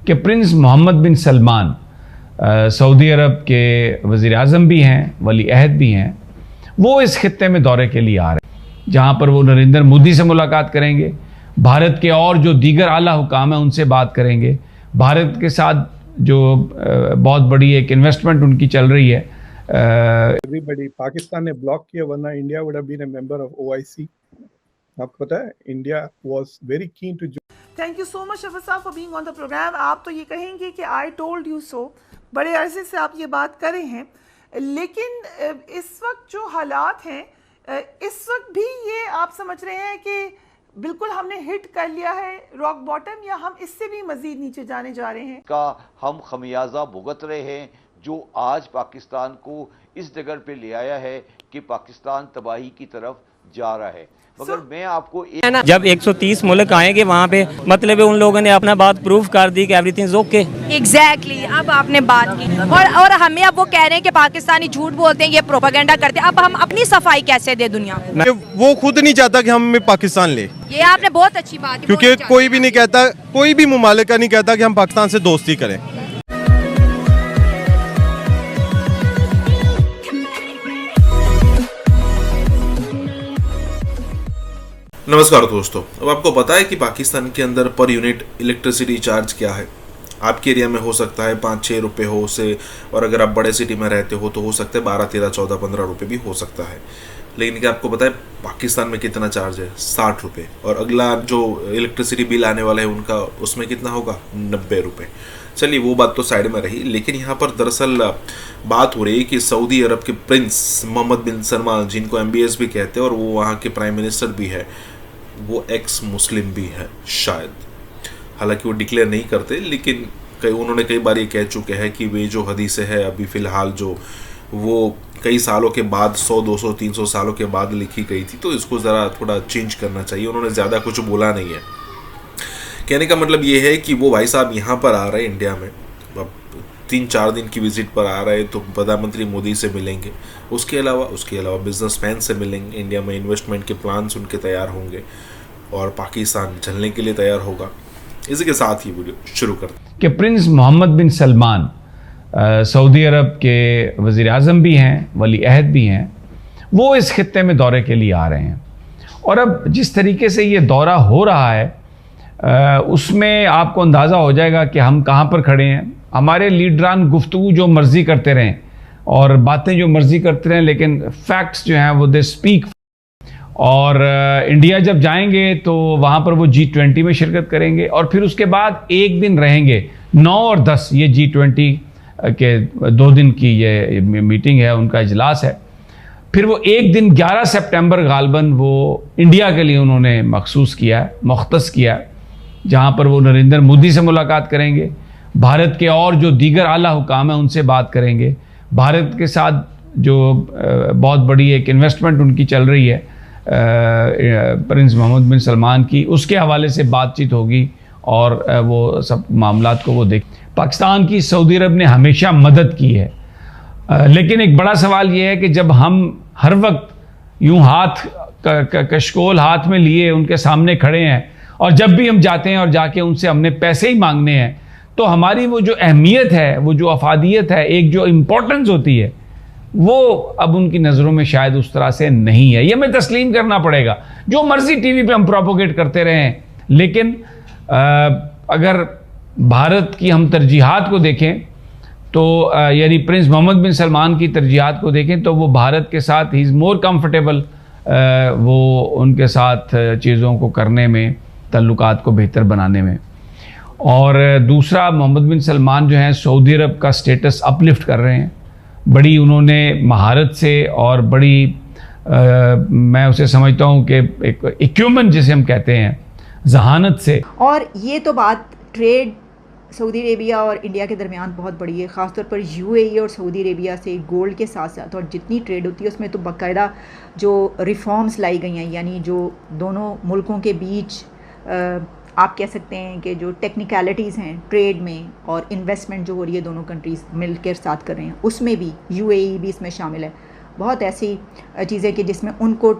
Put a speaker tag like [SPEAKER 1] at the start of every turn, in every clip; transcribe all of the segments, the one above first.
[SPEAKER 1] कि प्रिंस मोहम्मद बिन सलमान सऊदी अरब के वज़ीर आज़म भी हैं, वली अहद भी हैं, वो इस खित्ते में दौरे के लिए आ रहे हैं, जहाँ पर वो नरेंद्र मोदी से मुलाकात करेंगे, भारत के और जो दीगर आला हुकाम हैं उनसे बात करेंगे। भारत के साथ जो बहुत बड़ी एक इन्वेस्टमेंट उनकी चल रही है।
[SPEAKER 2] एवरीबडी पाकिस्तान ने ब्लॉक किया, वरना India would have been a member of OIC। आपको पता है India was very keen to.
[SPEAKER 3] Thank you so much Shafar sahab for being on the programme. आप तो ये कहेंगे कि आई टोल्ड यू सो, बड़े अरसे से आप ये बात कर रहे हैं, लेकिन इस वक्त जो हालात हैं, इस वक्त भी ये आप समझ रहे हैं कि बिल्कुल हमने हिट कर लिया है रॉक बॉटम, या हम इससे भी मजीद नीचे जाने जा रहे हैं
[SPEAKER 4] का हम खमियाजा भुगत रहे हैं, जो आज पाकिस्तान को इस जगह पे ले आया है कि पाकिस्तान तबाही की तरफ जा रहा है। मगर मैं आपको
[SPEAKER 5] जब 130 मुल्क आएंगे वहाँ पे मतलब उन लोगों ने अपना बात प्रूफ कर दी कि एवरीथिंग इज ओके।
[SPEAKER 6] एग्जैक्टली अब आपने बात की और हमें अब वो कह रहे हैं कि पाकिस्तानी झूठ बोलते हैं, ये प्रोपेगेंडा करते हैं। अब हम अपनी सफाई कैसे दे दुनिया में?
[SPEAKER 7] वो खुद नहीं चाहता कि हम पाकिस्तान ले।
[SPEAKER 6] ये आपने बहुत अच्छी बात की,
[SPEAKER 7] क्योंकि कोई भी नहीं कहता, कोई भी मुमालिका नहीं कहता कि हम पाकिस्तान से दोस्ती करें।
[SPEAKER 8] नमस्कार दोस्तों, अब आपको पता है कि पाकिस्तान के अंदर पर यूनिट इलेक्ट्रिसिटी चार्ज क्या है। आपके एरिया में हो सकता है 5-6 रुपये हो से, और अगर आप बड़े सिटी में रहते हो तो हो सकता है 12, 13, 14, 15 रुपये भी हो सकता है। लेकिन क्या आपको पता है पाकिस्तान में कितना चार्ज है? 60 रुपये। और अगला जो इलेक्ट्रिसिटी बिल आने वाला है उनका, उसमें कितना होगा? 90 रुपये। चलिए वो बात तो साइड में रही, लेकिन यहाँ पर दरअसल बात हो रही है कि सऊदी अरब के प्रिंस मोहम्मद बिन सलमान, जिनको MBS भी कहते हैं और वो वहाँ के प्राइम मिनिस्टर भी है, वो एक्स मुस्लिम भी है शायद, हालांकि वो डिक्लेयर नहीं करते, लेकिन उन्होंने कई बार ये कह चुके हैं कि वे जो हदीसें है अभी फ़िलहाल जो वो कई सालों के बाद 100, 200, 300 सालों के बाद लिखी गई थी, तो इसको ज़रा थोड़ा चेंज करना चाहिए। उन्होंने ज़्यादा कुछ बोला नहीं है। कहने का मतलब ये है कि वो भाई साहब यहाँ पर आ रहे हैं इंडिया में, अब 3-4 दिन की विजिट पर आ रहे हैं, तो प्रधानमंत्री मोदी से मिलेंगे, उसके अलावा बिजनेसमैन से मिलेंगे, इंडिया में इन्वेस्टमेंट के प्लान्स उनके तैयार होंगे और पाकिस्तान चलने के लिए तैयार होगा। इसी के साथ ही वीडियो शुरू करते हैं
[SPEAKER 1] कि प्रिंस मोहम्मद बिन सलमान सऊदी अरब के वज़ीर आज़म भी हैं, वली अहद भी हैं, वो इस खित्ते में दौरे के लिए आ रहे हैं। और अब जिस तरीके से ये दौरा हो रहा है उसमें आपको अंदाज़ा हो जाएगा कि हम कहाँ पर खड़े हैं। हमारे लीडरान गुफ्तगू जो मर्ज़ी करते रहें और बातें जो मर्ज़ी करते रहें, लेकिन फैक्ट्स जो हैं वो दे स्पीक। और इंडिया जब जाएंगे तो वहाँ पर वो G20 में शिरकत करेंगे और फिर उसके बाद एक दिन रहेंगे, 9 और 10, ये G20 के 2 दिन की ये मीटिंग है, उनका इजलास है। फिर वो एक दिन 11 सितंबर गालबन वो इंडिया के लिए उन्होंने मखसूस किया है, मुख्तस किया है, जहाँ पर वो नरेंद्र मोदी से मुलाकात करेंगे, भारत के और जो दीगर आला हुकाम हैं उनसे बात करेंगे। भारत के साथ जो बहुत बड़ी एक इन्वेस्टमेंट उनकी चल रही है प्रिंस मोहम्मद बिन सलमान की, उसके हवाले से बातचीत होगी और वो सब मामलात को वो देख। पाकिस्तान की सऊदी अरब ने हमेशा मदद की है, लेकिन एक बड़ा सवाल ये है कि जब हम हर वक्त यूं हाथ कशकोल हाथ में लिए उनके सामने खड़े हैं और जब भी हम जाते हैं और जाके उनसे हमने पैसे ही मांगने हैं, तो हमारी वो जो अहमियत है, वो जो अफादियत है, एक जो इम्पोर्टेंस होती है, वो अब उनकी नज़रों में शायद उस तरह से नहीं है। ये हमें तस्लीम करना पड़ेगा। जो मर्जी टीवी पे हम प्रोपोगेट करते रहें, लेकिन अगर भारत की हम तरजीहात को देखें तो यानी प्रिंस मोहम्मद बिन सलमान की तरजीहात को देखें तो वो भारत के साथ ही इज़ मोर कंफर्टेबल, वो उनके साथ चीज़ों को करने में, तल्लुकात को बेहतर बनाने में। और दूसरा, मोहम्मद बिन सलमान जो हैं सऊदी अरब का स्टेटस अपलिफ्ट कर रहे हैं, बड़ी उन्होंने महारत से और बड़ी मैं उसे समझता हूँ कि एक इक्विपमेंट जिसे हम कहते हैं, जहानत से।
[SPEAKER 9] और ये तो बात ट्रेड सऊदी अरेबिया और इंडिया के दरमियान बहुत बड़ी है, ख़ासतौर पर UAE और सऊदी अरेबिया से गोल्ड के साथ साथ, और जितनी ट्रेड होती है उसमें तो बाकायदा जो रिफॉर्म्स लाई गई हैं, यानी जो दोनों मुल्कों के बीच आप कह सकते हैं कि जो टेक्निकलिटीज़ हैं ट्रेड में और इन्वेस्टमेंट जो हो रही है दोनों कंट्रीज़ मिलकर साथ कर रहे हैं, उसमें भी UAE भी इसमें शामिल है। बहुत ऐसी चीज़ें कि जिसमें उनको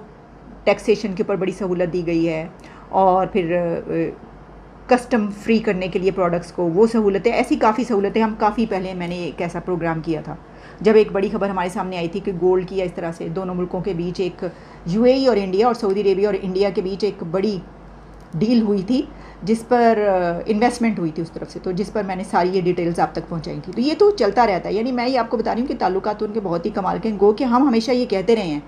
[SPEAKER 9] टैक्सेशन के ऊपर बड़ी सहूलत दी गई है, और फिर कस्टम फ्री करने के लिए प्रोडक्ट्स को, वो सहूलतें, ऐसी काफ़ी सहूलतें हम काफ़ी पहले मैंने एक ऐसा प्रोग्राम किया था जब एक बड़ी खबर हमारे सामने आई थी कि गोल्ड की इस तरह से दोनों मुल्कों के बीच एक यूएई और इंडिया और सऊदी अरेबिया और इंडिया के बीच एक बड़ी डील हुई थी जिस पर इन्वेस्टमेंट हुई थी उस तरफ से, तो जिस पर मैंने सारी ये डिटेल्स आप तक पहुंचाई थी। तो ये तो चलता रहता है, यानी मैं ये आपको बता रही हूँ कि ताल्लुकात उनके बहुत ही कमाल के हैं। गो कि हम हमेशा ये कहते रहे हैं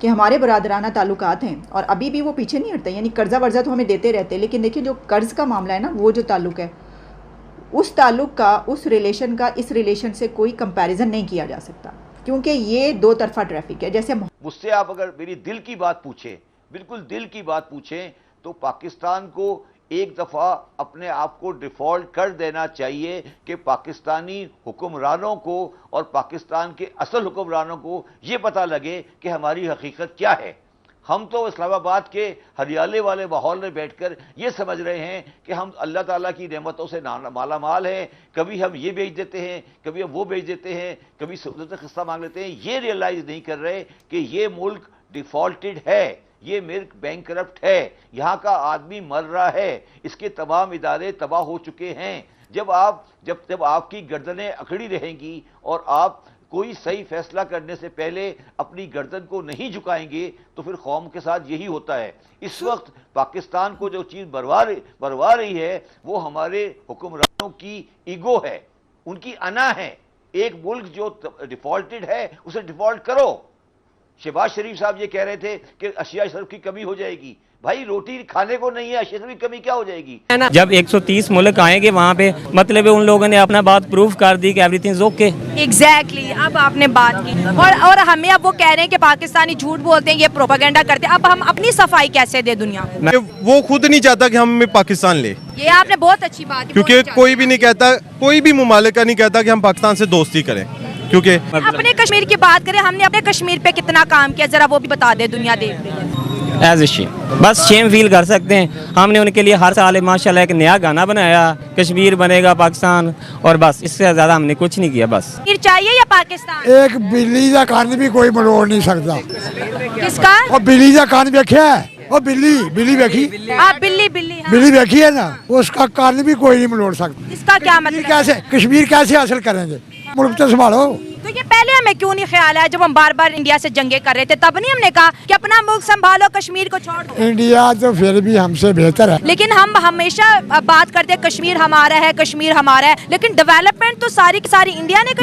[SPEAKER 9] कि हमारे बरादराना ताल्लुकात हैं और अभी भी वो पीछे नहीं हटते, यानी कर्जा वर्जा तो हमें देते रहते हैं, लेकिन देखिए जो कर्ज़ का मामला है ना, वो जो ताल्लुक है उस ताल्लुक का, उस रिलेशन का इस रिलेशन से कोई कंपैरिजन नहीं किया जा सकता, क्योंकि ये दो तरफा ट्रैफिक है। जैसे
[SPEAKER 4] मुझसे आप अगर मेरी दिल की बात पूछें, बिल्कुल दिल की बात पूछें, तो पाकिस्तान को एक दफ़ा अपने आप को डिफ़ॉल्ट कर देना चाहिए कि पाकिस्तानी हुक्मरानों को और पाकिस्तान के असल हुक्मरानों को ये पता लगे कि हमारी हकीकत क्या है। हम तो इस्लामाबाद के हरियाले वाले माहौल में बैठकर ये समझ रहे हैं कि हम अल्लाह ताला की नेमतों से माला माल हैं, कभी हम ये बेच देते हैं, कभी हम वो बेच देते हैं, कभी सहूलत खिस्सा मांग लेते हैं। ये रियलाइज़ नहीं कर रहे कि ये मुल्क डिफ़ॉल्टेड है, ये मिल्क बैंक करप्ट है, यहाँ का आदमी मर रहा है, इसके तमाम इदारे तबाह हो चुके हैं। जब आपकी गर्दनें अकड़ी रहेंगी और आप कोई सही फैसला करने से पहले अपनी गर्दन को नहीं झुकाएंगे तो फिर कौम के साथ यही होता है। इस वक्त पाकिस्तान को जो चीज़ बरवा रही है वो हमारे हुक्मरानों की ईगो है, उनकी अना है। एक मुल्क जो डिफ़ॉल्टेड है उसे डिफ़ॉल्ट करो। शहबाज शरीफ साहब ये कह रहे थे कि अशिया शरीफ की कमी हो जाएगी। भाई रोटी खाने को नहीं है, अशिया शरीफ की कमी क्या हो जाएगी?
[SPEAKER 5] जब 130 मुल्क आएंगे वहाँ पे, मतलब उन लोगों ने अपना बात प्रूफ कर दी कि एवरीथिंग इज ओके।
[SPEAKER 6] एग्जैक्टली अब आपने बात की और हमें अब वो कह रहे हैं कि पाकिस्तानी झूठ बोलते हैं, ये प्रोपेगेंडा करते हैं। अब हम अपनी सफाई कैसे दे दुनिया में?
[SPEAKER 7] वो खुद नहीं चाहता कि हम पाकिस्तान ले,
[SPEAKER 6] ये आपने बहुत अच्छी बात की,
[SPEAKER 7] क्योंकि कोई भी नहीं कहता, कोई भी मुमालिका नहीं कहता कि हम पाकिस्तान से दोस्ती करें। क्योंकि
[SPEAKER 6] अपने कश्मीर की बात करें, हमने अपने कश्मीर पे कितना काम किया, जरा वो भी बता दे, दुनिया देख रही है।
[SPEAKER 5] एज ए शेम, बस शेम फील कर सकते हैं। हमने उनके लिए हर साल माशाल्लाह एक नया गाना बनाया, कश्मीर बनेगा पाकिस्तान, और बस इससे ज़्यादा हमने कुछ नहीं किया। बस
[SPEAKER 6] कश्मीर चाहिए या पाकिस्तान?
[SPEAKER 10] एक बिल्ली का कान भी कोई मरोड़ नहीं सकता।
[SPEAKER 6] किसका?
[SPEAKER 10] और बिल्ली का कान देखा है, और बिल्ली देखी,
[SPEAKER 6] आप बिल्ली हाँ।
[SPEAKER 10] बिल्ली देखी है ना, उसका कान भी कोई नहीं मरोड़ सकता।
[SPEAKER 6] इसका क्या मतलब?
[SPEAKER 10] कैसे कश्मीर कैसे हासिल करेंगे? मुल्क तो संभालो।
[SPEAKER 6] तो ये पहले हमें क्यों नहीं ख्याल आया? जब हम बार बार इंडिया से जंगे कर रहे थे तब नहीं हमने कहा कि अपना मुल्क संभालो, कश्मीर को छोड़ दो?
[SPEAKER 10] इंडिया तो फिर भी हमसे बेहतर है,
[SPEAKER 6] लेकिन हम हमेशा बात करते हैं कश्मीर हमारा है, कश्मीर हमारा है, लेकिन डेवलपमेंट तो सारी की सारी इंडिया ने